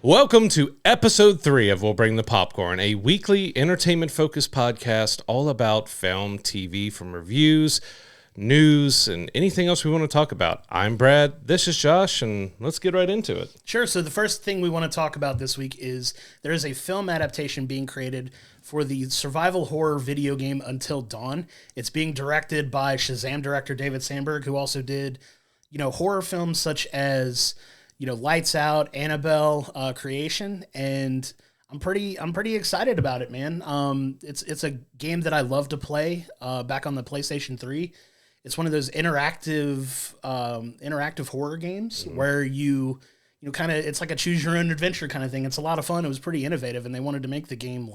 Welcome to episode 3 of We'll Bring the Popcorn, a weekly entertainment-focused podcast all about film, TV, from reviews, news, and anything else we want to talk about. I'm Brad, this is Josh, and let's get right into it. Sure, so the first thing we want to talk about this week is there is a film adaptation being created for the survival horror video game Until Dawn. It's being directed by Shazam director David Sandberg, who also did, horror films such as Lights Out, Annabelle, Creation, and I'm pretty excited about it, man. It's a game that I love to play back on the PlayStation 3. It's one of those interactive horror games where you kind of, it's like a choose your own adventure kind of thing. It's a lot of fun. It was pretty innovative, and they wanted to make the game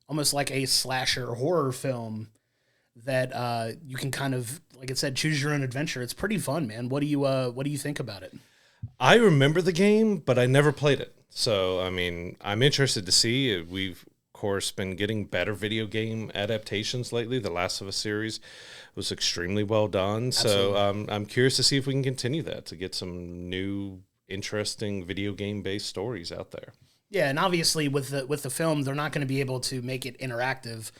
almost like a slasher horror film that you can kind of, like I said, choose your own adventure. It's pretty fun, man. What do you think about it? I remember the game, but I never played it. So, I'm interested to see. We've, of course, been getting better video game adaptations lately. The Last of Us series was extremely well done. Absolutely. So, I'm curious to see if we can continue that, to get some new, interesting video game-based stories out there. Yeah, and obviously with the film, they're not going to be able to make it interactive.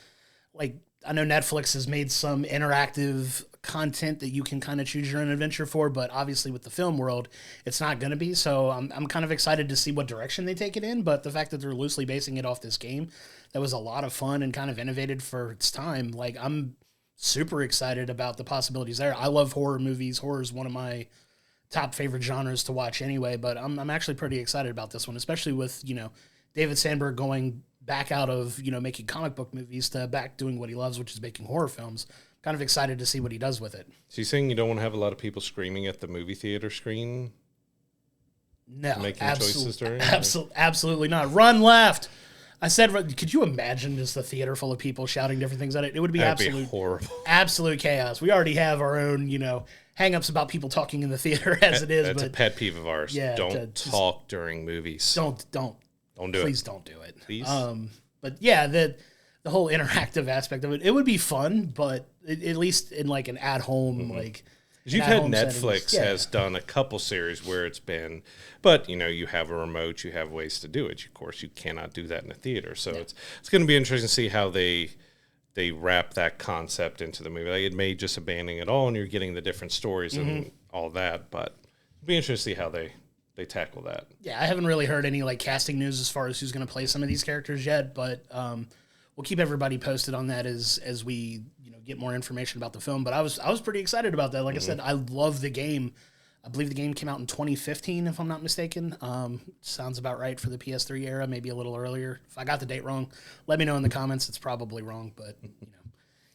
Like, I know Netflix has made some interactive content that you can kind of choose your own adventure for, but obviously with the film world, it's not going to be. So I'm kind of excited to see what direction they take it in, but the fact that they're loosely basing it off this game, that was a lot of fun and kind of innovated for its time. Like, I'm super excited about the possibilities there. I love horror movies. Horror is one of my top favorite genres to watch anyway, but I'm actually pretty excited about this one, especially with, David Sandberg going back out of, making comic book movies to back doing what he loves, which is making horror films. Kind of excited to see what he does with it. So you saying you don't want to have a lot of people screaming at the movie theater screen? No, making choices during? Absolutely not. Run left. I said, could you imagine just a theater full of people shouting different things at it? It would be horrible. Absolute chaos. We already have our own, hang-ups about people talking in the theater as it is. That's a pet peeve of ours. Yeah, don't talk during movies. Don't do it. Please don't do it. Please. But yeah, the whole interactive aspect of it, it would be fun, but at least in like an at-home, you've had Netflix has done a couple series where it's been, but you have a remote, you have ways to do it. Of course, you cannot do that in a theater. So it's going to be interesting to see how they wrap that concept into the movie. Like, it may just abandon it all and you're getting the different stories and all that, but it'll be interesting to see how they tackle that. Yeah, I haven't really heard any casting news as far as who's going to play some of these characters yet, but we'll keep everybody posted on that as we get more information about the film. But I was pretty excited about that. Like I said, I love the game. I believe the game came out in 2015, if I'm not mistaken. Sounds about right for the PS3 era, maybe a little earlier. If I got the date wrong, let me know in the comments. It's probably wrong, but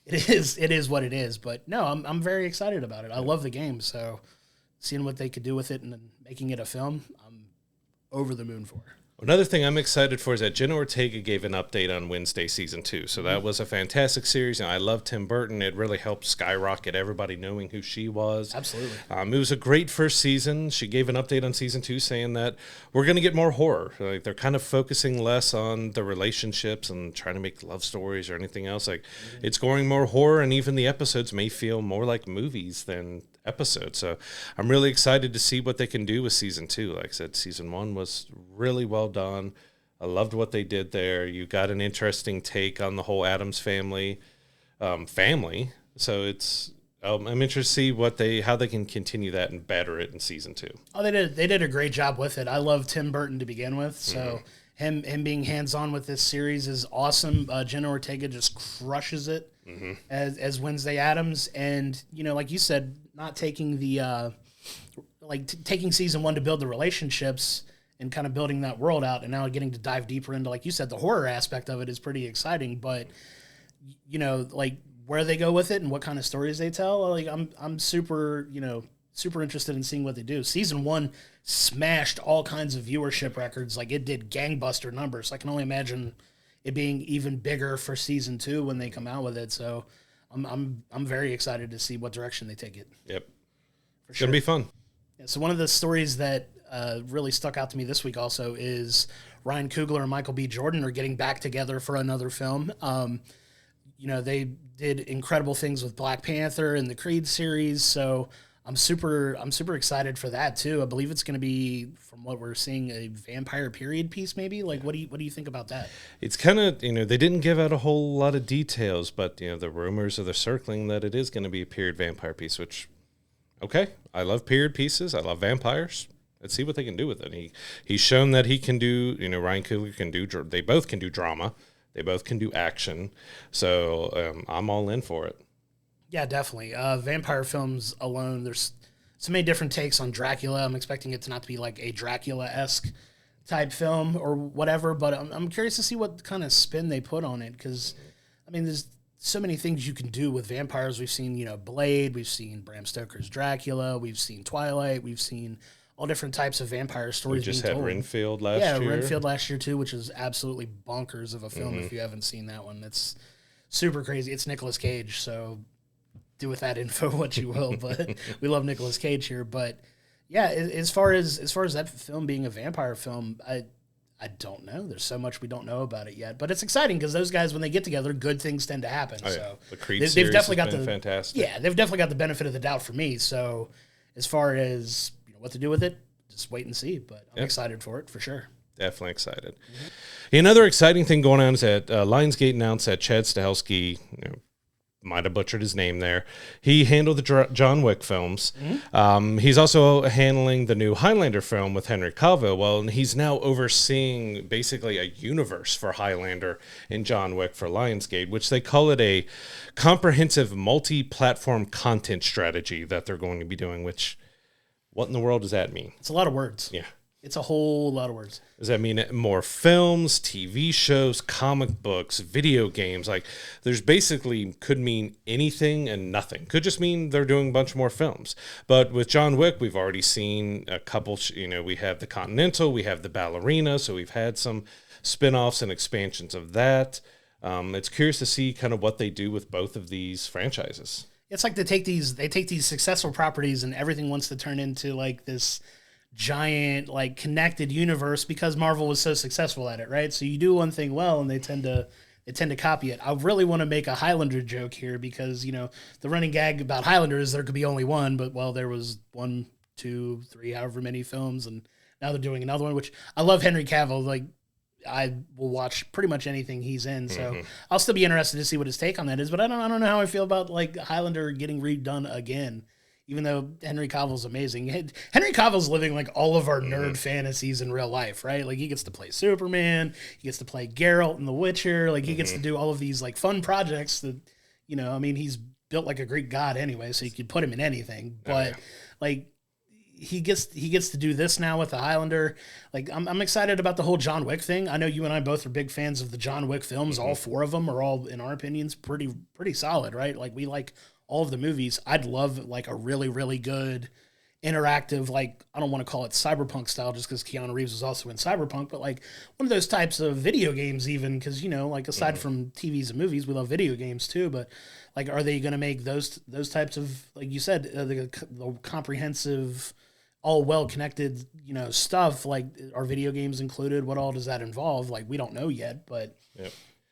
it is what it is. But no, I'm very excited about it. I love the game, so seeing what they could do with it and then making it a film, I'm over the moon for. Another thing I'm excited for is that Jenna Ortega gave an update on Wednesday Season 2. So that was a fantastic series, and I love Tim Burton. It really helped skyrocket everybody knowing who she was. Absolutely. It was a great first season. She gave an update on Season 2 saying that we're going to get more horror. Like, they're kind of focusing less on the relationships and trying to make love stories or anything else. It's going more horror, and even the episodes may feel more like movies than episodes. So I'm really excited to see what they can do with Season 2. Like I said, Season 1 was really well done. I loved what they did there. You got an interesting take on the whole Addams family. So it's I'm interested to see how they can continue that and better it in Season 2. Oh, they did a great job with it. I love Tim Burton to begin with, so him being hands-on with this series is awesome. Jenna Ortega just crushes it as Wednesday Addams, and like you said, not taking the taking Season 1 to build the relationships and kind of building that world out, and now getting to dive deeper into, like you said, the horror aspect of it is pretty exciting. But where they go with it and what kind of stories they tell, I'm super interested in seeing what they do. Season 1 smashed all kinds of viewership records. Like, it did gangbuster numbers. I can only imagine it being even bigger for Season 2 when they come out with it. So I'm very excited to see what direction they take it. Yep. It's going to be fun. Yeah, so one of the stories that really stuck out to me this week also is Ryan Coogler and Michael B. Jordan are getting back together for another film. They did incredible things with Black Panther and the Creed series, so I'm super excited for that too. I believe it's going to be, from what we're seeing, a vampire period piece maybe. Like what do you think about that? It's kind of, they didn't give out a whole lot of details, but the rumors are circling that it is going to be a period vampire piece, which okay, I love period pieces. I love vampires. Let's see what they can do with it. He's shown that he can do, Ryan Coogler can do, they both can do drama. They both can do action. So I'm all in for it. Yeah, definitely. Vampire films alone, there's so many different takes on Dracula. I'm expecting it to not to be like a Dracula-esque type film or whatever, but I'm curious to see what kind of spin they put on it, because, I mean, there's so many things you can do with vampires. We've seen, Blade, we've seen Bram Stoker's Dracula, we've seen Twilight, we've seen all different types of vampire stories. We just being had told. Renfield last year. Yeah, Renfield last year too, which is absolutely bonkers of a film. If you haven't seen that one, it's super crazy. It's Nicolas Cage, so do with that info what you will. But we love Nicolas Cage here. But yeah, as far as that film being a vampire film, I don't know. There's so much we don't know about it yet. But it's exciting because those guys, when they get together, good things tend to happen. Oh, yeah. So The Creed they've series definitely has got been the fantastic. Yeah, they've definitely got the benefit of the doubt for me. So as far as what to do with it, just wait and see. But I'm excited for it for sure. Definitely excited. Another exciting thing going on is that Lionsgate announced that Chad Stahelski, might have butchered his name there, he handled the John Wick films. He's also handling the new Highlander film with Henry Cavill. Well, and he's now overseeing basically a universe for Highlander and John Wick for Lionsgate, which they call it a comprehensive multi-platform content strategy that they're going to be doing, which, what in the world does that mean? It's a lot of words. Yeah. It's a whole lot of words. Does that mean more films, TV shows, comic books, video games? Like, there's basically could mean anything and nothing. Could just mean they're doing a bunch more films. But with John Wick, we've already seen a couple, we have the Continental, we have the Ballerina, so we've had some spin-offs and expansions of that. It's curious to see kind of what they do with both of these franchises. It's like they take these successful properties and everything wants to turn into like this giant like connected universe because Marvel was so successful at it, right? So you do one thing well and they tend to copy it. I really want to make a Highlander joke here because the running gag about Highlander is there could be only one, but well, there was 1, 2, 3, however many films, and now they're doing another one, which I love Henry Cavill. Like, I will watch pretty much anything he's in, so I'll still be interested to see what his take on that is. But I don't know how I feel about like Highlander getting redone again, even though Henry Cavill's amazing. Henry Cavill's living like all of our nerd fantasies in real life, right? Like he gets to play Superman, he gets to play Geralt in The Witcher, like he gets to do all of these like fun projects that, I mean, he's built like a Greek god anyway, so you could put him in anything. But like he gets to do this now with the Highlander. Like I'm excited about the whole John Wick thing. I know you and I both are big fans of the John Wick films. All 4 of them are all, in our opinions, pretty solid, right? Like we like all of the movies. I'd love like a really, really good interactive, like, I don't want to call it cyberpunk style just because Keanu Reeves was also in Cyberpunk, but like one of those types of video games even, because, like aside from TVs and movies, we love video games too, but like, are they going to make those types of, like you said, the comprehensive, all well-connected, stuff, like are video games included? What all does that involve? Like, we don't know yet, but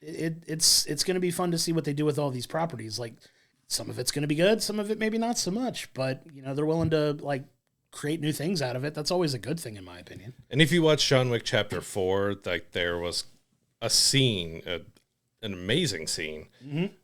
it's going to be fun to see what they do with all these properties. Like, some of it's going to be good, some of it maybe not so much, but they're willing to like create new things out of it. That's always a good thing in my opinion. And if you watch John Wick Chapter 4, like there was a scene, an amazing scene,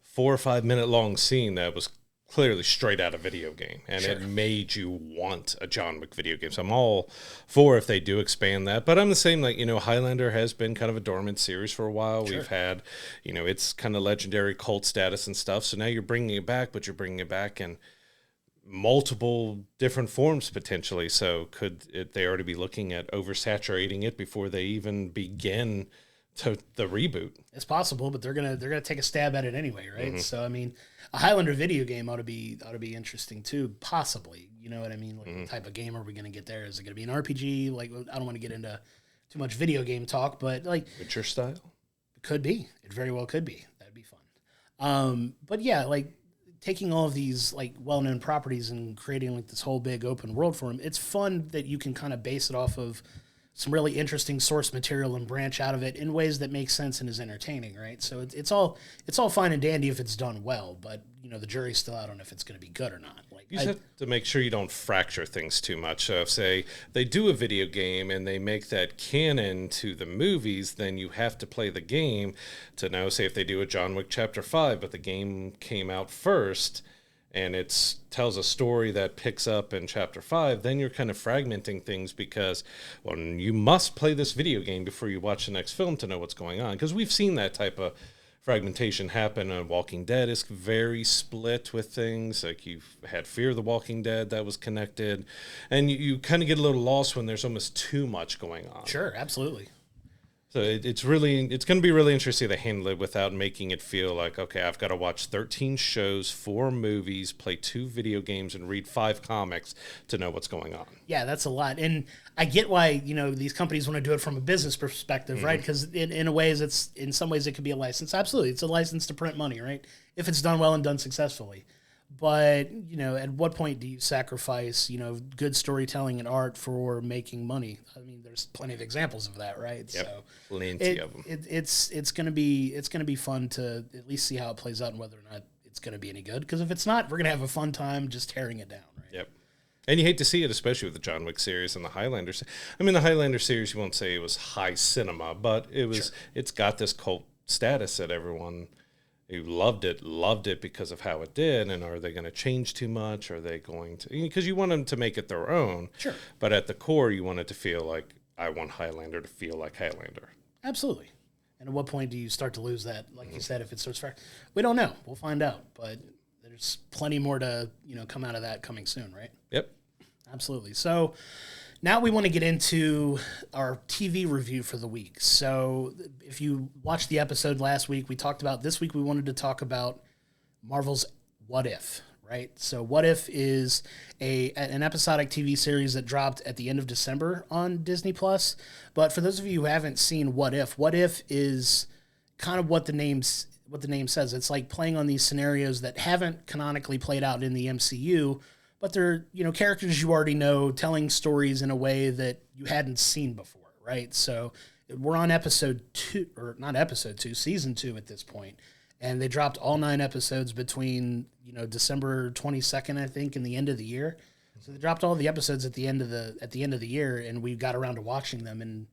4 or 5 minute long scene that was clearly straight out of video game, and it made you want a John Wick video game. So I'm all for if they do expand that, but I'm the same, like, Highlander has been kind of a dormant series for a while. We've had, it's kind of legendary cult status and stuff. So now you're bringing it back, but you're bringing it back in multiple different forms potentially. So could they already be looking at oversaturating it before they even begin to the reboot? It's possible, but they're gonna take a stab at it anyway, right? So I mean, a Highlander video game ought to be interesting too, possibly. You know what I mean? Like, what type of game are we gonna get there? Is it gonna be an RPG? Like, I don't want to get into too much video game talk, but like Witcher style? It could be. It very well could be. That'd be fun. But yeah, like taking all of these like well-known properties and creating like this whole big open world for them. It's fun that you can kind of base it off of some really interesting source material and branch out of it in ways that make sense and is entertaining, right? So it's all fine and dandy if it's done well, but the jury's still out on if it's going to be good or not. Like, You just have to make sure you don't fracture things too much. So if, say, they do a video game and they make that canon to the movies, then you have to play the game to know, say, if they do a John Wick Chapter 5, but the game came out first and it tells a story that picks up in Chapter 5, then you're kind of fragmenting things because, well, you must play this video game before you watch the next film to know what's going on. Because we've seen that type of fragmentation happen. Walking Dead is very split with things. Like you've had Fear of the Walking Dead that was connected. And you kind of get a little lost when there's almost too much going on. Sure, absolutely. So it's going to be really interesting to handle it without making it feel like, okay, I've got to watch 13 shows, 4 movies, play 2 video games, and read 5 comics to know what's going on. Yeah, that's a lot. And I get why, these companies want to do it from a business perspective, right? Because in some ways it could be a license. Absolutely. It's a license to print money, right? If it's done well and done successfully. But, at what point do you sacrifice, good storytelling and art for making money? I mean, there's plenty of examples of that, right? Yep, so plenty of them. It's gonna be fun to at least see how it plays out and whether or not it's gonna be any good. Because if it's not, we're gonna have a fun time just tearing it down, right? Yep. And you hate to see it, especially with the John Wick series and the Highlander. I mean, the Highlander series, you won't say it was high cinema, but it was. Sure. It's got this cult status that everyone who loved it because of how it did. And are they going to change too much? Are they going to? Because you want them to make it their own. Sure. But at the core, you want it to feel like, I want Highlander to feel like Highlander. Absolutely. And at what point do you start to lose that? Like you said, if it starts, we don't know. We'll find out. But there's plenty more to come out of that coming soon, right? Yep. Absolutely. So now we want to get into our TV review for the week. So if you watched the episode last week, we talked about this week. We wanted to talk about Marvel's What If, right? So What If is an episodic TV series that dropped at the end of December on Disney Plus. But for those of you who haven't seen What If is kind of what the name says. It's like playing on these scenarios that haven't canonically played out in the MCU, but they're, characters you already know, telling stories in a way that you hadn't seen before, right? So we're on season 2 at this point, and they dropped all 9 episodes between, December 22nd, I think, and the end of the year. So they dropped all the episodes at the end of the year, and we got around to watching them, and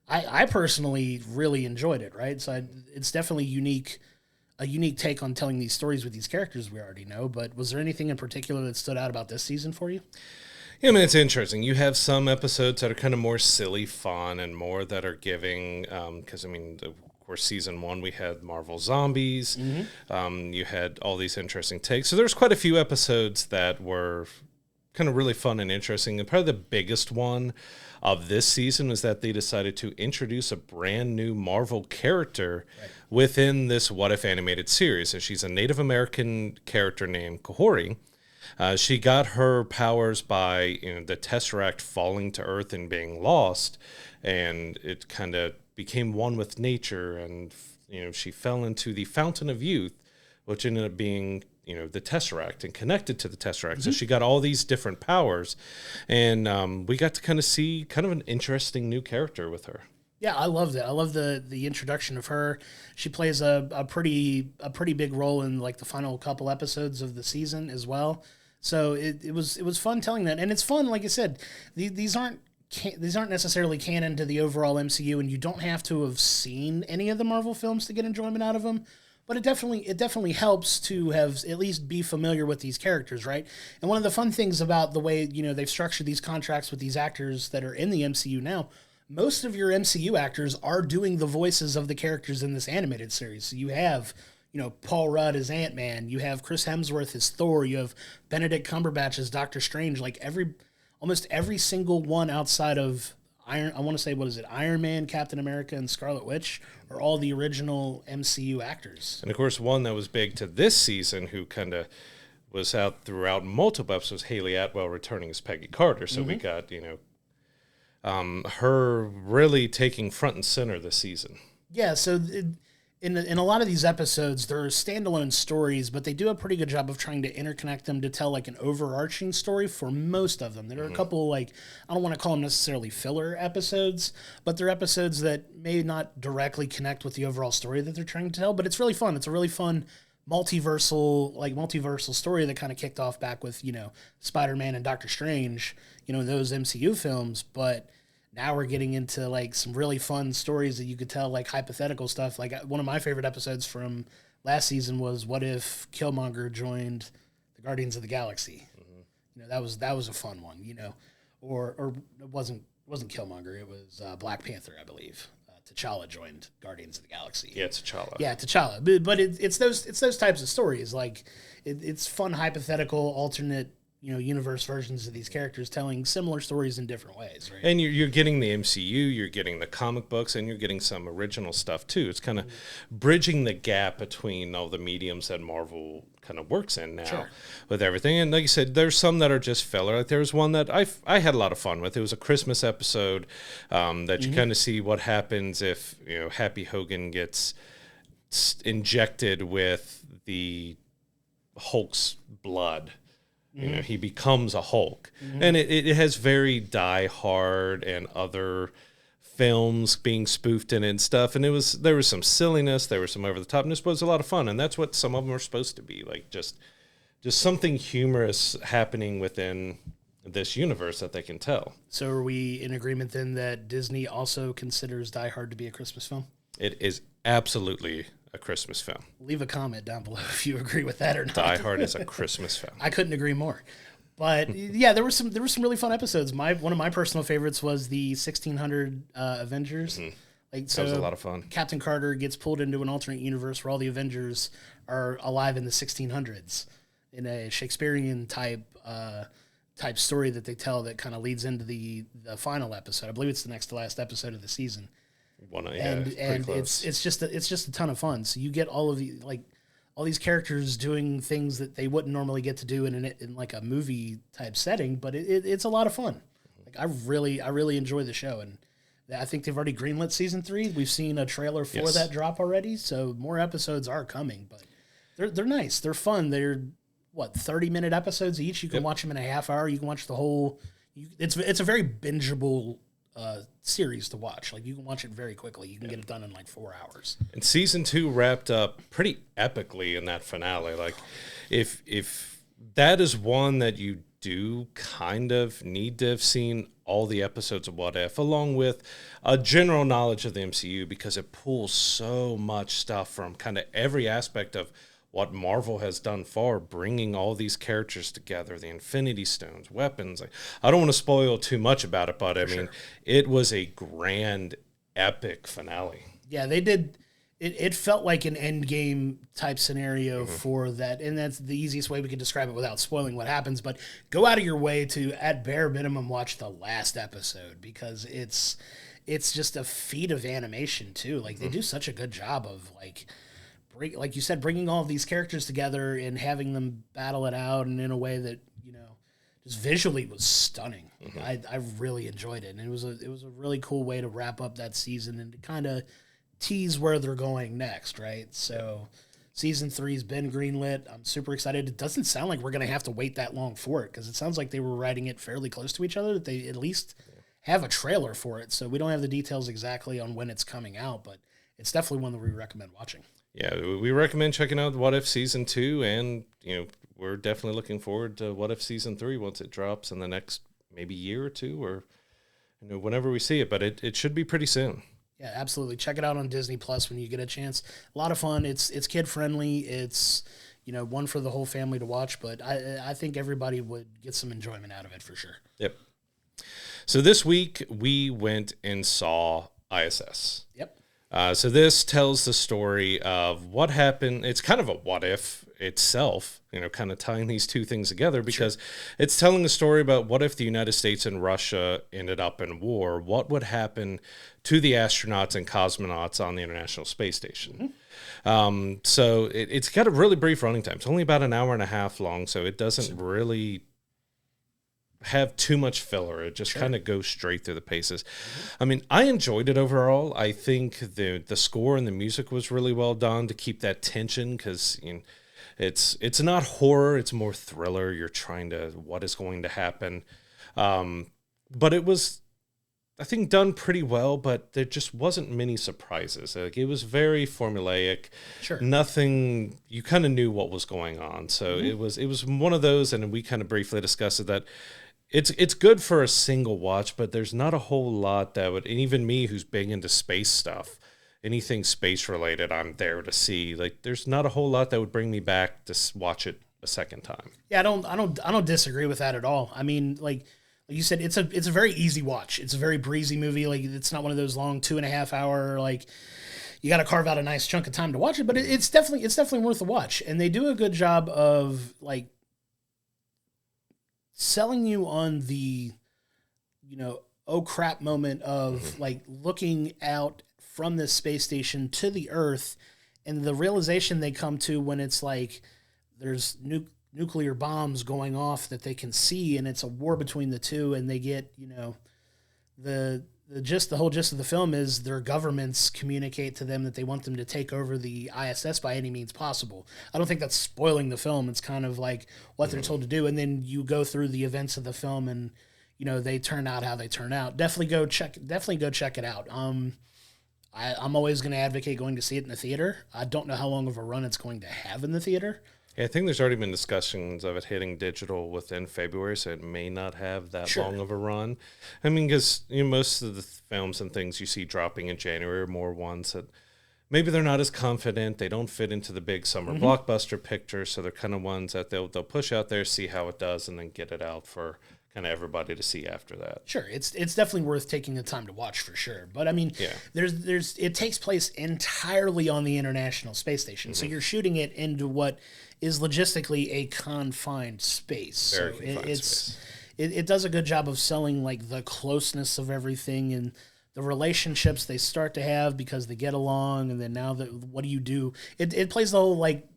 I personally really enjoyed it, right? So it's definitely a unique take on telling these stories with these characters we already know. But was there anything in particular that stood out about this season for you? Yeah, I mean, it's interesting. You have some episodes that are kind of more silly fun and more that are giving, because, of course, season 1, we had Marvel Zombies. Mm-hmm. You had all these interesting takes. So there's quite a few episodes that were kind of really fun and interesting. And probably the biggest one of this season was that they decided to introduce a brand new Marvel character within this What If animated series. And she's a Native American character named Kahori. She got her powers by the Tesseract falling to Earth and being lost, and it kind of became one with nature. And she fell into the Fountain of Youth, which ended up being the Tesseract and connected to the Tesseract. Mm-hmm. So she got all these different powers, and we got to kind of see kind of an interesting new character with her. Yeah, I loved it. I love the introduction of her. She plays a pretty big role in like the final couple episodes of the season as well. So it was fun telling that, and it's fun. Like I said, these aren't necessarily canon to the overall MCU, and you don't have to have seen any of the Marvel films to get enjoyment out of them. But it definitely helps to have at least be familiar with these characters, right? And one of the fun things about the way they've structured these contracts with these actors that are in the MCU now, most of your MCU actors are doing the voices of the characters in this animated series. So you have Paul Rudd as Ant-Man, you have Chris Hemsworth as Thor, you have Benedict Cumberbatch as Doctor Strange. Like almost every single one outside of Iron Man, Captain America, and Scarlet Witch are all the original MCU actors. And of course, one that was big to this season, who kind of was out throughout multiple episodes, Haley Atwell returning as Peggy Carter. So we got her really taking front and center this season. Yeah. So in a lot of these episodes, they're standalone stories, but they do a pretty good job of trying to interconnect them to tell like an overarching story for most of them. There are a couple, like, I don't want to call them necessarily filler episodes, but they're episodes that may not directly connect with the overall story that they're trying to tell, but it's really fun. It's a really fun multiversal story that kind of kicked off back with, Spider-Man and Doctor Strange, those MCU films. But now we're getting into like some really fun stories that you could tell, like hypothetical stuff. Like one of my favorite episodes from last season was what if Killmonger joined the Guardians of the Galaxy? That was a fun one, or it wasn't Killmonger, it was Black Panther, I believe. T'Challa joined Guardians of the Galaxy. Yeah, T'Challa. Yeah, T'Challa. But it's those types of stories. Like it's fun, hypothetical, alternate, universe versions of these characters telling similar stories in different ways, right? And you're getting the MCU, you're getting the comic books, and you're getting some original stuff too. It's kind of bridging the gap between all the mediums that Marvel kind of works in now with everything. And like you said, there's some that are just filler. Like there's one that I had a lot of fun with. It was a Christmas episode that you kind of see what happens if Happy Hogan gets injected with the Hulk's blood. He becomes a Hulk. And it has very Die Hard and other films being spoofed in it and stuff. And there was some silliness, there was some over the topness, but it was a lot of fun. And that's what some of them are supposed to be, like just something humorous happening within this universe that they can tell. So are we in agreement then that Disney also considers Die Hard to be a Christmas film? It is absolutely a Christmas film. Leave a comment down below if you agree with that or not. Die Hard is a Christmas film. I couldn't agree more. But yeah, there were some really fun episodes. One of my personal favorites was the 1600 Avengers. That was a lot of fun. Captain Carter gets pulled into an alternate universe where all the Avengers are alive in the 1600s in a Shakespearean type story that they tell that kind of leads into the final episode. I believe it's the next to last episode of the season. And it's just a ton of fun. So you get all these characters doing things that they wouldn't normally get to do in like a movie type setting, but it's a lot of fun. Like I really enjoy the show, and I think they've already greenlit season 3. We've seen a trailer for that drop already, so more episodes are coming. But they're nice, they're fun. They're 30-minute episodes each. You can watch them in a half hour. You can watch the whole. It's a very bingeable series to watch. Like you can watch it very quickly. You can get it done in like 4 hours. And season 2 wrapped up pretty epically in that finale. Like if that is one that you do kind of need to have seen all the episodes of What If, along with a general knowledge of the MCU, because it pulls so much stuff from kind of every aspect of what Marvel has done far, bringing all these characters together, the Infinity Stones, weapons. Like, I don't want to spoil too much about it, but I mean, it was a grand, epic finale. Yeah, they did. It felt like an Endgame type scenario for that, and that's the easiest way we can describe it without spoiling what happens. But go out of your way to, at bare minimum, watch the last episode, because it's just a feat of animation too. Like they do such a good job of like you said, bringing all of these characters together and having them battle it out, and in a way that just visually was stunning. I really enjoyed it, and it was a really cool way to wrap up that season and to kind of tease where they're going next, right? So season 3's been greenlit. I'm super excited. It doesn't sound like we're going to have to wait that long for it, because it sounds like they were writing it fairly close to each other, that they at least have a trailer for it. So we don't have the details exactly on when it's coming out, but it's definitely one that we recommend watching. Yeah, we recommend checking out What If Season 2, and we're definitely looking forward to What If Season 3 once it drops in the next maybe year or two, or whenever we see it, but it should be pretty soon. Yeah, absolutely. Check it out on Disney Plus when you get a chance. A lot of fun. It's kid friendly. It's one for the whole family to watch, but I think everybody would get some enjoyment out of it for sure. Yep. So this week we went and saw I.S.S. Yep. So this tells the story of what happened. It's kind of a what if itself, kind of tying these two things together, because it's telling a story about what if the United States and Russia ended up in war. What would happen to the astronauts and cosmonauts on the International Space Station? So it's got a really brief running time. It's only about an hour and a half long, so it doesn't really have too much filler. It just kind of goes straight through the paces. I mean, I enjoyed it overall. I think the score and the music was really well done to keep that tension, because it's not horror, it's more thriller. You're trying to, what is going to happen? But it was I think done pretty well, but there just wasn't many surprises. Like, it was very formulaic. Sure. Nothing, you kind of knew what was going on. So Mm-hmm. it was one of those, and we kind of briefly discussed it, that it's good for a single watch, but there's not a whole lot that would, and even me who's big into space stuff, anything space related, I'm there to see. Like, there's not a whole lot that would bring me back to watch it a second time. Yeah, I don't disagree with that at all. I mean, like you said, it's a very easy watch. It's a very breezy movie. Like, it's not one of those long 2.5 hour, like, you got to carve out a nice chunk of time to watch it, but it's definitely worth a watch. And they do a good job of, like, selling you on the, oh crap moment of like looking out from this space station to the Earth, and the realization they come to when it's like there's nuclear bombs going off that they can see, and it's a war between the two, and they get, the whole gist of the film is their governments communicate to them that they want them to take over the ISS by any means possible. I don't think that's spoiling the film. It's kind of like what they're told to do, and then you go through the events of the film, and they turn out how they turn out. Definitely go check it out. I'm always going to advocate going to see it in the theater. I don't know how long of a run it's going to have in the theater. Yeah, I think there's already been discussions of it hitting digital within February, so it may not have that long of a run. I mean, because most of the films and things you see dropping in January are more ones that maybe they're not as confident. They don't fit into the big summer blockbuster picture, so they're kind of ones that they'll push out there, see how it does, and then get it out for kind of everybody to see after that. Sure, it's definitely worth taking the time to watch for sure. But I mean, there's it takes place entirely on the International Space Station, so you're shooting it into what is logistically a confined space. Very confined space. It does a good job of selling like the closeness of everything and the relationships they start to have because they get along, and then now that what do you do? It plays the whole like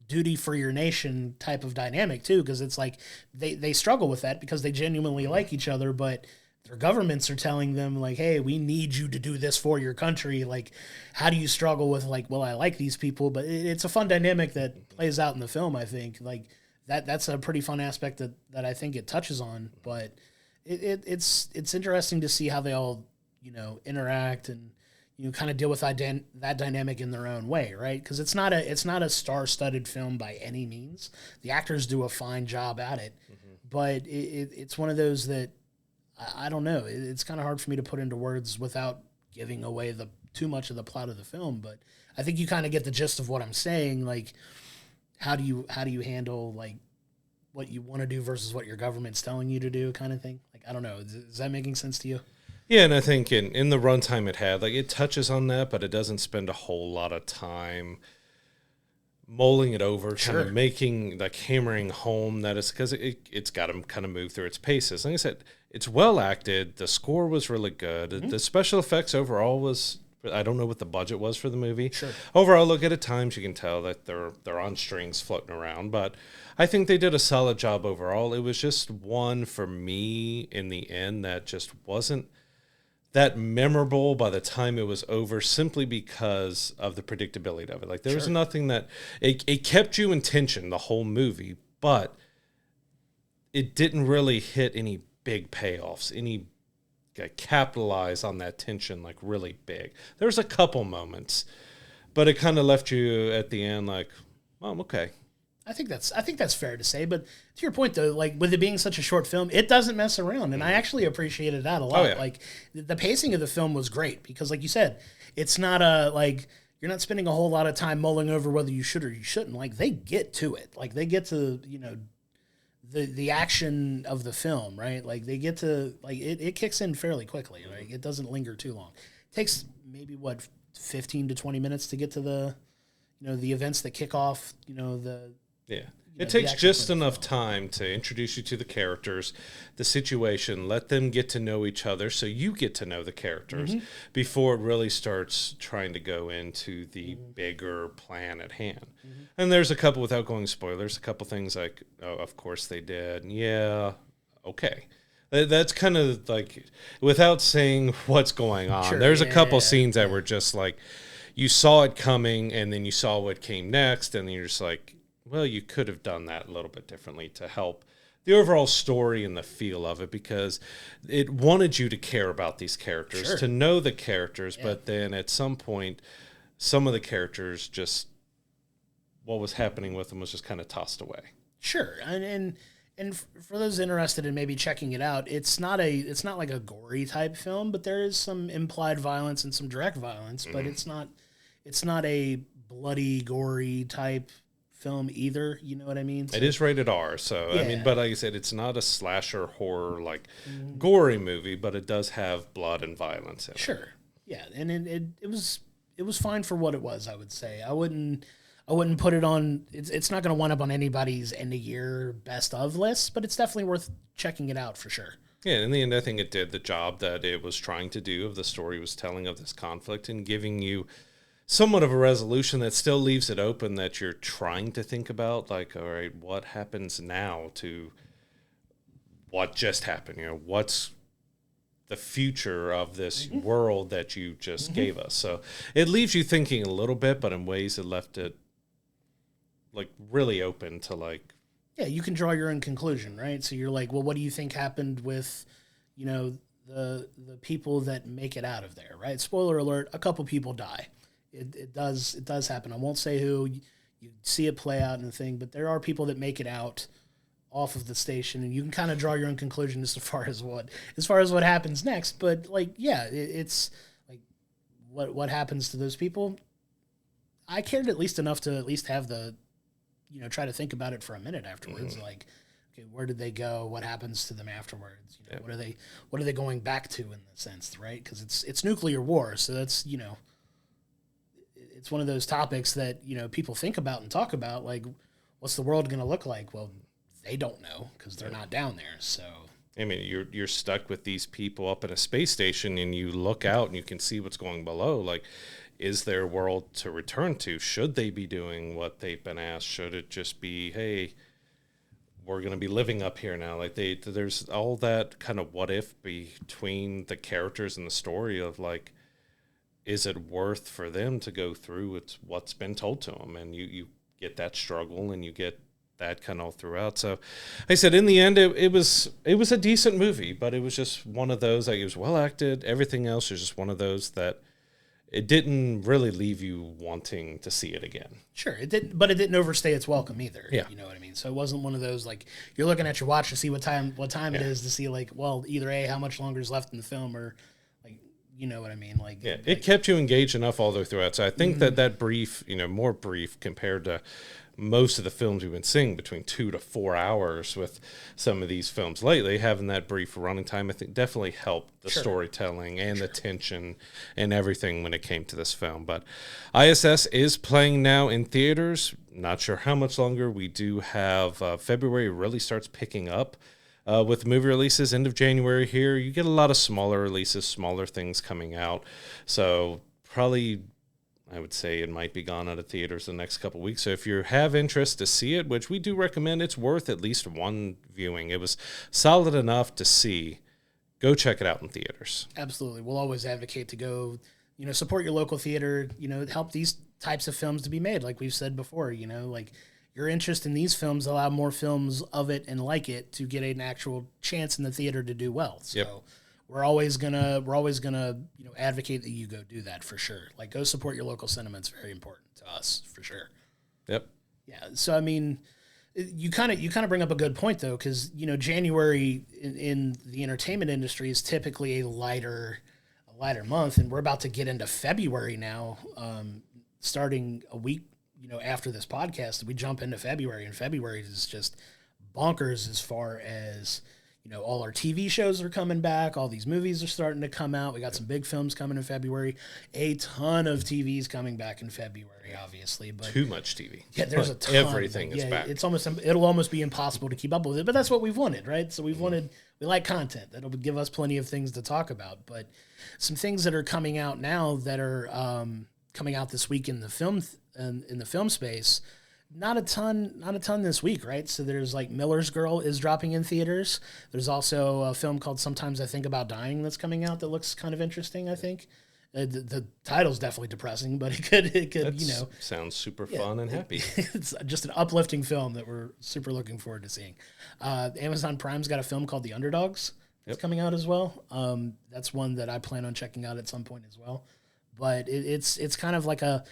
duty for your nation type of dynamic too, because it's like they struggle with that because they genuinely like each other, but their governments are telling them like, hey, we need you to do this for your country. Like, how do you struggle with like, well, I like these people, but it's a fun dynamic that plays out in the film. I think like that's a pretty fun aspect that I think it touches on, but it's interesting to see how they all interact and kind of deal with that dynamic in their own way, right? Because it's not a star-studded film by any means. The actors do a fine job at it, but it's one of those that I don't know. It's kind of hard for me to put into words without giving away too much of the plot of the film. But I think you kind of get the gist of what I'm saying. Like, how do you handle like what you want to do versus what your government's telling you to do, kind of thing? Like, I don't know. Is that making sense to you? Yeah, and I think in the runtime it had, like, it touches on that, but it doesn't spend a whole lot of time mulling it over, kind of making, like, hammering home that it's because it's got to kind of move through its paces. Like I said, it's well acted. The score was really good. The special effects overall was, I don't know what the budget was for the movie. Sure. Overall, look at times you can tell that they're on strings floating around, but I think they did a solid job overall. It was just one for me in the end that just wasn't that memorable by the time it was over, simply because of the predictability of it. Like, there was nothing that it kept you in tension the whole movie, but it didn't really hit any big payoffs, any capitalize on that tension like really big. There was a couple moments, but it kind of left you at the end like, oh, okay. I think that's fair to say, but to your point though, like with it being such a short film, it doesn't mess around, and I actually appreciated that a lot. Oh, yeah. Like the pacing of the film was great because, like you said, it's not you're not spending a whole lot of time mulling over whether you should or you shouldn't. Like, they get to it, like they get to the action of the film, right? Like they get to like it kicks in fairly quickly. Right? It doesn't linger too long. It takes maybe 15 to 20 minutes to get to the the events that kick off Yeah. It takes just enough time to introduce you to the characters, the situation, let them get to know each other so you get to know the characters before it really starts trying to go into the bigger plan at hand. And there's a couple, without going spoilers, a couple things like, oh, of course they did. Yeah, okay. That's kind of like, without saying what's going on, there's a couple scenes that were just like, you saw it coming and then you saw what came next and then you're just like, well, you could have done that a little bit differently to help the overall story and the feel of it, because it wanted you to care about these characters, Sure. to know the characters, but then at some point, some of the characters just, what was happening with them was just kind of tossed away. Sure, and for those interested in maybe checking it out, it's not like a gory type film, but there is some implied violence and some direct violence, but it's not a bloody, gory type film either. You know what I mean? So, It is rated R, so I mean, Yeah. but like I said, it's not a slasher horror like gory movie, but it does have blood and violence in it. sure, yeah, and it was fine for what it was. I would say I wouldn't put it on. It's not going to wind up on anybody's end of year best of list, but it's definitely worth checking it out for sure. Yeah, in the end, I think it did the job that it was trying to do, of the story it was telling of this conflict, and giving you somewhat of a resolution that still leaves it open, that you're trying to think about, like, all right, what happens now to what just happened? You know, what's the future of this world that you just gave us? So it leaves you thinking a little bit, but in ways it left it like really open to like, Yeah, you can draw your own conclusion, right? So you're like, well, what do you think happened with, the people that make it out of there, right? Spoiler alert: a couple people die. It does happen. I won't say who. You see it play out in the thing, but there are people that make it out off of the station, and you can kind of draw your own conclusion as far as what happens next. But like, yeah, it's like what happens to those people. I cared at least enough to at least have the, try to think about it for a minute afterwards. Like, okay, where did they go? What happens to them afterwards? What are they going back to in the sense, right? Because it's nuclear war, so that's it's one of those topics that people think about and talk about. Like, what's the world going to look like? Well, they don't know because they're not down there. So I mean, you're stuck with these people up in a space station, and you look out and you can see what's going below. Like, is there a world to return to? Should they be doing what they've been asked? Should it just be, hey, we're going to be living up here now? Like, there's all that kind of what if between the characters and the story of like, is it worth for them to go through with what's been told to them? And you get that struggle, and you get that kind of all throughout. So I said, in the end, it was a decent movie, but it was just one of those, like, it was well acted. Everything else is just one of those that it didn't really leave you wanting to see it again. sure, it didn't overstay its welcome either. Yeah. You know what I mean? So it wasn't one of those like you're looking at your watch to see what time it is, to see like, well, either A, how much longer is left in the film, or like, you know what I mean? Like, Yeah, it kept you engaged enough all the way throughout. So I think that brief, more brief compared to most of the films we've been seeing, between 2 to 4 hours with some of these films lately, having that brief running time, I think definitely helped the storytelling and the tension and everything when it came to this film. But I.S.S. is playing now in theaters. Not sure how much longer. We do have February really starts picking up. With movie releases, end of January here, you get a lot of smaller releases, smaller things coming out. So probably, I would say it might be gone out of theaters the next couple of weeks. So if you have interest to see it, which we do recommend, it's worth at least one viewing. It was solid enough to see. Go check it out in theaters. absolutely, we'll always advocate to go, support your local theater. Help these types of films to be made. Like we've said before, like, your interest in these films allow more films of it and like it to get an actual chance in the theater to do well. So we're always gonna advocate that you go do that for sure. Like, go support your local cinema. It's very important to us for sure. Yep. Yeah. So I mean, you kind of bring up a good point though, because January in the entertainment industry is typically a lighter month, and we're about to get into February now. Starting a week after this podcast, we jump into February, and February is just bonkers as far as, all our TV shows are coming back. All these movies are starting to come out. We got some big films coming in February, a ton of TVs coming back in February, obviously, but Too much TV. yeah, there's a ton. Everything is back. It'll almost be impossible to keep up with it, but that's what we've wanted, right? So we like content that'll give us plenty of things to talk about, but some things that are coming out now that are coming out this week in the film space. Not a ton this week, right? So there's like Miller's Girl is dropping in theaters. There's also a film called Sometimes I Think About Dying that's coming out that looks kind of interesting, I think. The title's definitely depressing, but it could sounds super fun and happy. It's just an uplifting film that we're super looking forward to seeing. Amazon Prime's got a film called The Underdogs that's coming out as well. That's one that I plan on checking out at some point as well. But it's kind of like a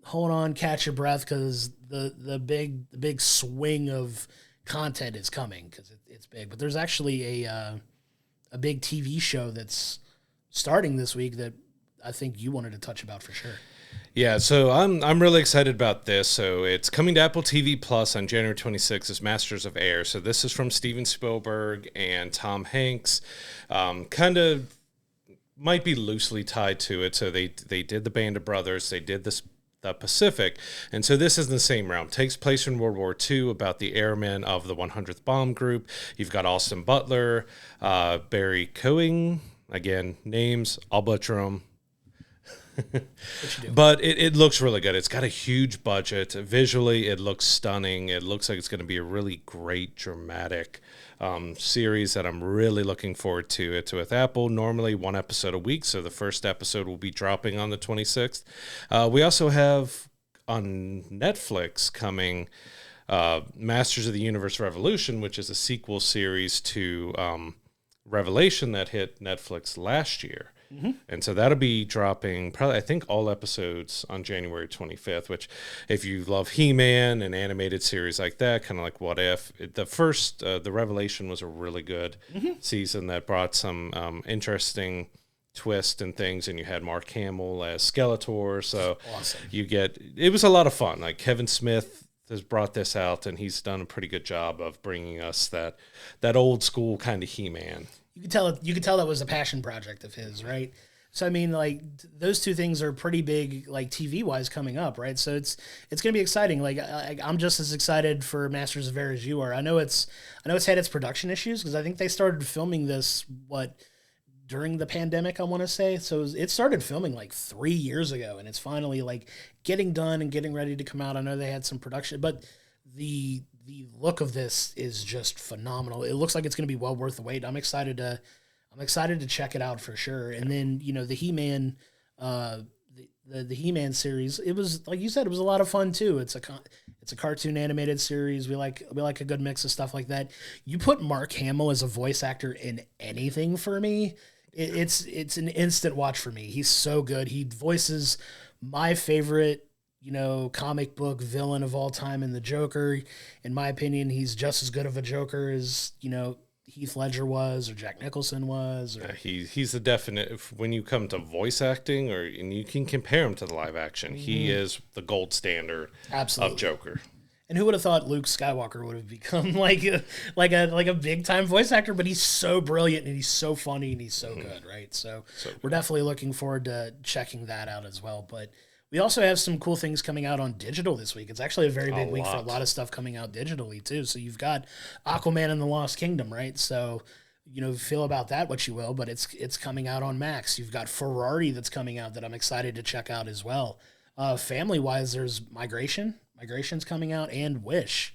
hold on, catch your breath, because the big swing of content is coming, because it's big. But there's actually a big TV show that's starting this week that I think you wanted to touch about for sure. Yeah, so I'm really excited about this. So it's coming to Apple TV Plus on January 26th as Masters of Air. So this is from Steven Spielberg and Tom Hanks. Kind of might be loosely tied to it. So they did the Band of Brothers. They did the Pacific. And so this is in the same realm. Takes place in World War II, about the airmen of the 100th Bomb Group. You've got Austin Butler, Barry Coing. Again, names, I'll butcher them. But it looks really good. It's got a huge budget. Visually, it looks stunning. It looks like it's going to be a really great, dramatic series that I'm really looking forward to. It's with Apple, normally 1 episode a week, so the first episode will be dropping on the 26th. We also have on Netflix coming Masters of the Universe Revolution, which is a sequel series to Revelation that hit Netflix last year. Mm-hmm. And so that'll be dropping probably, I think, all episodes on January 25th, which if you love He-Man and animated series like that, kind of like What If, the first, the Revelation was a really good season that brought some interesting twist and things, and you had Mark Hamill as Skeletor. So awesome. It was a lot of fun. Like Kevin Smith has brought this out, and he's done a pretty good job of bringing us that old school kind of He-Man. You could tell that was a passion project of his, right? So I mean, like those two things are pretty big, like TV wise, coming up, right? So it's gonna be exciting. Like I'm just as excited for Masters of Air as you are. I know it's had its production issues, because I think they started filming this during the pandemic, I want to say. So it started filming like 3 years ago, and it's finally like getting done and getting ready to come out. I know they had some production, but the look of this is just phenomenal. It looks like it's going to be well worth the wait. I'm excited to check it out for sure. And then, the He-Man, the He-Man series, it was, like you said, it was a lot of fun too. It's a cartoon animated series. We like a good mix of stuff like that. You put Mark Hamill as a voice actor in anything for me, it's an instant watch for me. He's so good. He voices my favorite comic book villain of all time in the Joker. In my opinion, he's just as good of a Joker as, Heath Ledger was, or Jack Nicholson was. Or... Yeah, he's the definite, when you come to voice acting, and you can compare him to the live action, he is the gold standard of Joker. And who would have thought Luke Skywalker would have become like a big time voice actor? But he's so brilliant, and he's so funny, and he's so good, right? So we're definitely looking forward to checking that out as well. But we also have some cool things coming out on digital this week. It's actually a very big week for a lot of stuff coming out digitally too. So you've got Aquaman and the Lost Kingdom, right? So, feel about that what you will, but it's coming out on Max. You've got Ferrari that's coming out that I'm excited to check out as well. Family-wise, there's Migration's coming out, and Wish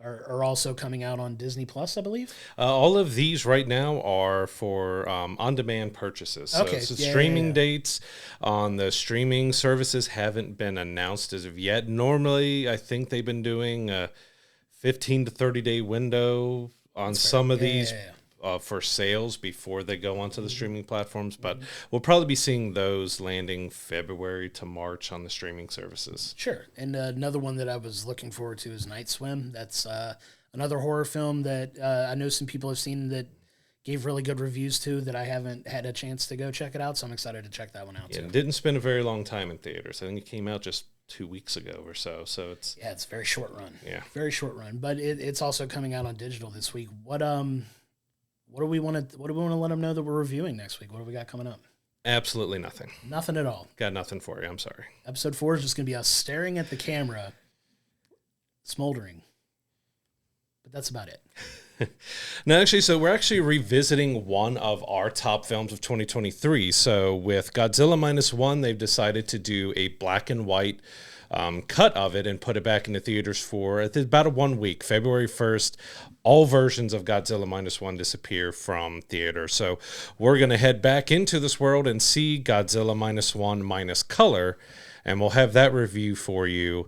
are also coming out on Disney Plus, I believe. All of these right now are for on-demand purchases. So, streaming dates on the streaming services haven't been announced as of yet. Normally, I think they've been doing a 15 to 30-day window on some of these for sales before they go onto the streaming platforms. But we'll probably be seeing those landing February to March on the streaming services. Sure. And another one that I was looking forward to is Night Swim. That's another horror film that I know some people have seen that gave really good reviews to, that I haven't had a chance to go check it out. So I'm excited to check that one out too. It didn't spend a very long time in theaters. I think it came out just 2 weeks ago or so. So it's a very short run. Yeah, very short run. But it's also coming out on digital this week. What do we want to let them know that we're reviewing next week? What do we got coming up? Absolutely nothing. Nothing at all. Got nothing for you. I'm sorry. Episode 4 is just going to be us staring at the camera, smoldering. But that's about it. No, actually, so we're actually revisiting one of our top films of 2023. So with Godzilla -1, they've decided to do a black and white cut of it and put it back into theaters for about a 1 week. February 1st, all versions of Godzilla -1 disappear from theater. So we're going to head back into this world and see Godzilla -1 minus color, and we'll have that review for you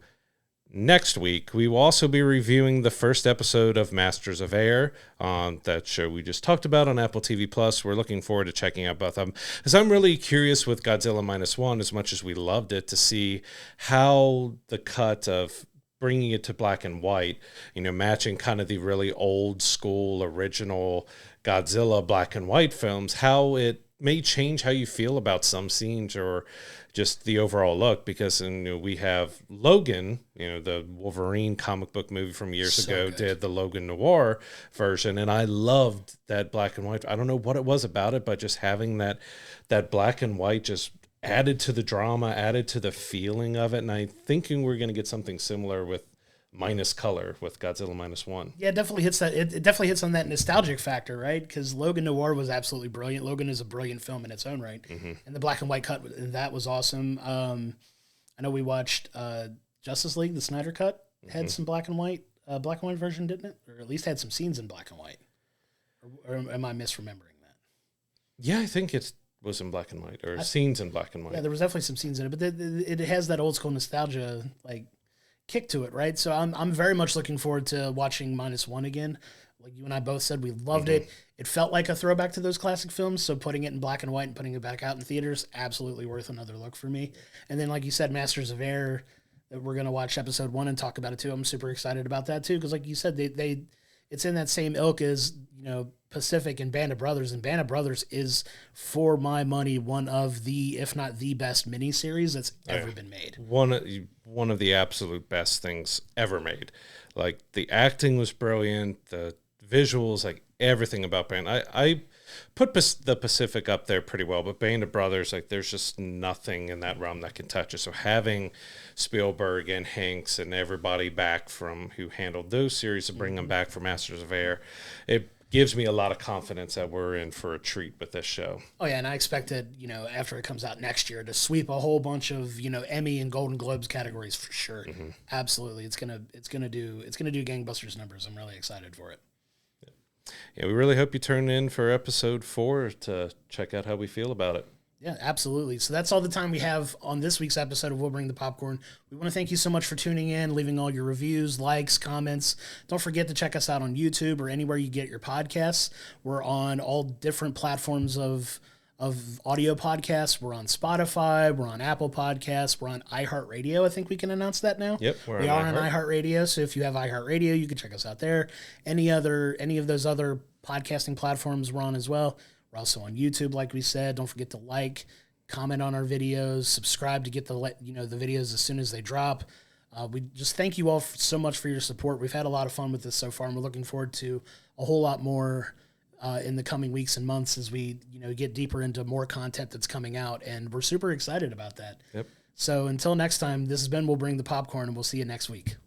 next week. We will also be reviewing the first episode of Masters of Air, that show we just talked about on Apple TV Plus. We're looking forward to checking out both of them, because I'm really curious with Godzilla -1, as much as we loved it, to see how the cut of bringing it to black and white, matching kind of the really old school original Godzilla black and white films, how it may change how you feel about some scenes or just the overall look. Because we have Logan, the Wolverine comic book movie from years ago, did the Logan Noir version, and I loved that black and white. I don't know what it was about it, but just having that black and white just added to the drama, added to the feeling of it. And I'm thinking we're going to get something similar with minus color with Godzilla -1. Yeah, it definitely hits that. It definitely hits on that nostalgic factor, right? Because Logan Noir was absolutely brilliant. Logan is a brilliant film in its own right, and the black and white cut that was awesome. I know we watched Justice League, the Snyder cut, had some black and white version, didn't it? Or at least had some scenes in black and white. Or am I misremembering that? Yeah, I think it was in black and white, or scenes in black and white. Yeah, there was definitely some scenes in it, but it has that old school nostalgia kick to it, right? So I'm very much looking forward to watching -1 again. Like you and I both said, we loved it. It felt like a throwback to those classic films, so putting it in black and white and putting it back out in theaters, absolutely worth another look for me. And then, like you said, Masters of Air, we're going to watch episode 1 and talk about it too. I'm super excited about that too, because like you said, it's in that same ilk as, Pacific and Band of Brothers, and Band of Brothers is, for my money, one of the, if not the best miniseries that's ever been made. One of the absolute best things ever made. Like, the acting was brilliant, the visuals, like everything about Band. I put the Pacific up there pretty well, but Band of Brothers, like, there's just nothing in that realm that can touch it. So having Spielberg and Hanks and everybody back from who handled those series to bring them back for Masters of Air, it gives me a lot of confidence that we're in for a treat with this show. Oh yeah, and I expected, after it comes out next year, to sweep a whole bunch of, Emmy and Golden Globes categories for sure. Absolutely, it's gonna do gangbusters numbers. I'm really excited for it. Yeah, we really hope you turn in for episode 4 to check out how we feel about it. Yeah, absolutely. So that's all the time we have on this week's episode of We'll Bring the Popcorn. We want to thank you so much for tuning in, leaving all your reviews, likes, comments. Don't forget to check us out on YouTube or anywhere you get your podcasts. We're on all different platforms of audio podcasts. We're on Spotify. We're on Apple Podcasts. We're on iHeartRadio. I think we can announce that now. Yep, we are on iHeartRadio. So if you have iHeartRadio, you can check us out there. Any of those other podcasting platforms we're on as well. We're also on YouTube, like we said. Don't forget to comment on our videos, subscribe to get the videos as soon as they drop. We just thank you all so much for your support. We've had a lot of fun with this so far, and we're looking forward to a whole lot more in the coming weeks and months as we get deeper into more content that's coming out, and we're super excited about that. Yep. So until next time, this has been We'll Bring the Popcorn, and we'll see you next week.